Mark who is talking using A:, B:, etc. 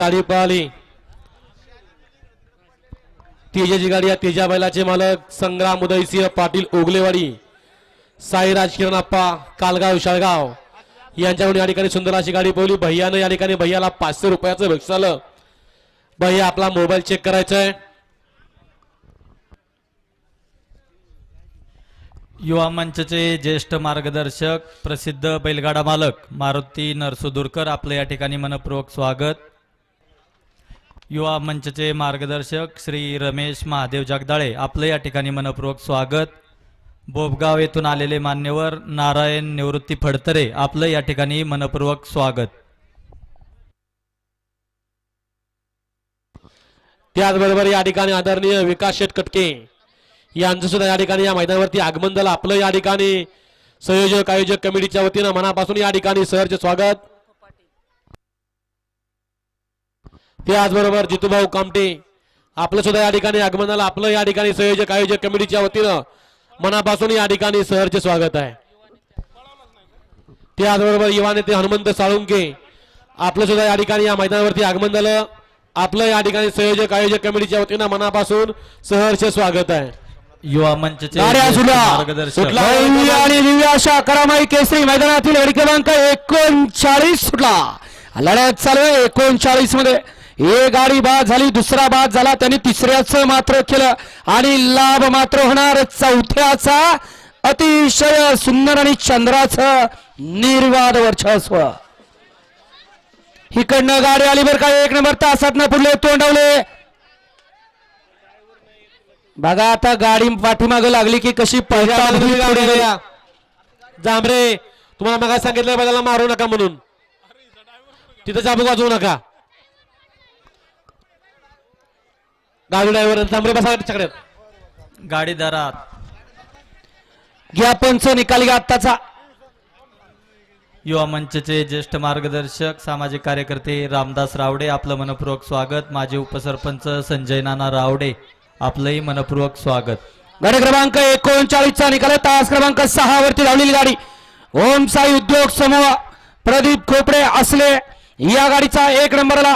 A: गाडी पळाली तेजाची गाडी या तेजा बैलाचे मालक संग्राम उदयसिंह पाटील ओगलेवाडी साईराज किरणप्पा कालगाव शाळगाव यांच्याकडून या ठिकाणी सुंदर अशी गाडी पळवली भैयानं या ठिकाणी भैयाला 500 रुपयाचं बक्षीस आलं भैया आपला मोबाईल चेक करायचा आहे
B: युवा मंचचे ज्येष्ठ मार्गदर्शक प्रसिद्ध बैलगाडा मालक मारुती नरसुदुरकर आपलं या ठिकाणी मनपूर्वक स्वागत युवा मंचचे मार्गदर्शक श्री रमेश महादेव जगदाळे आपलं या ठिकाणी मनपूर्वक स्वागत बोबगाव येथून आलेले मान्यवर नारायण निवृत्ती फडतरे आपलं या ठिकाणी मनपूर्वक स्वागत
A: त्याचबरोबर या ठिकाणी आदरणीय विकास शेठ कटके यांचं सुद्धा या ठिकाणी या मैदानावरती आगमन झालं आपलं या ठिकाणी संयोजक आयोजक कमिटीच्या वतीनं मनापासून या ठिकाणी सहर्ष स्वागत त्याचबरोबर जितूभाऊ कामटे आपलं सुद्धा या ठिकाणी आगमन झालं आपलं या ठिकाणी संयोजक आयोजक कमिटीच्या वतीनं मनापासून या ठिकाणी सहर्ष स्वागत आहे त्याचबरोबर युवा नेते हनुमंत साळुंके आपलं सुद्धा या ठिकाणी या मैदानावरती आगमन झालं आपलं या ठिकाणी संयोजक आयोजक कमिटीच्या वतीनं मनापासून सहर्ष स्वागत आहे
B: युवा मंचचे
C: मार्गदर्शक आणि दिव्य अशा करामाई केसरी मैदानातील गाडी क्रमांक 39 सुटला लढत चालू आहे 39 मध्ये एक गाडी बाद झाली दुसरा बाद झाला त्यांनी तिसऱ्याचं मात्र केलं आणि लाभ मात्र होणार चौथ्याचा अतिशय सुंदर आणि चंद्राचं निर्वाद वर्चस्व इकडनं गाडी आली बरं का 1 नंबर तासातनं पुढले तोंडवले बघा आता गाडी पाठीमागे लागली की कशी पहिल्या
A: जांभरे तुम्हाला मग सांगितलं बैलाला मारू नका म्हणून तिथं चाबूक वाजवू नका गाडी ड्रायव्हर जांभरे बसा त्याच्याकडे
B: गाडी दारात
C: घ्या पंच निकाल घ्या आत्ताचा
B: युवा मंचचे ज्येष्ठ मार्गदर्शक सामाजिक कार्यकर्ते रामदास रावडे आपलं मनपूर्वक स्वागत माजी उपसरपंच संजय नाना रावडे आपलंही मनपूर्वक स्वागत
C: गाडी क्रमांक 39 चा निकाल तास क्रमांक 6 वरती धावलेली गाडी ओम साई उद्योग समूह प्रदीप खोपडे असले या गाडीचा 1 नंबरला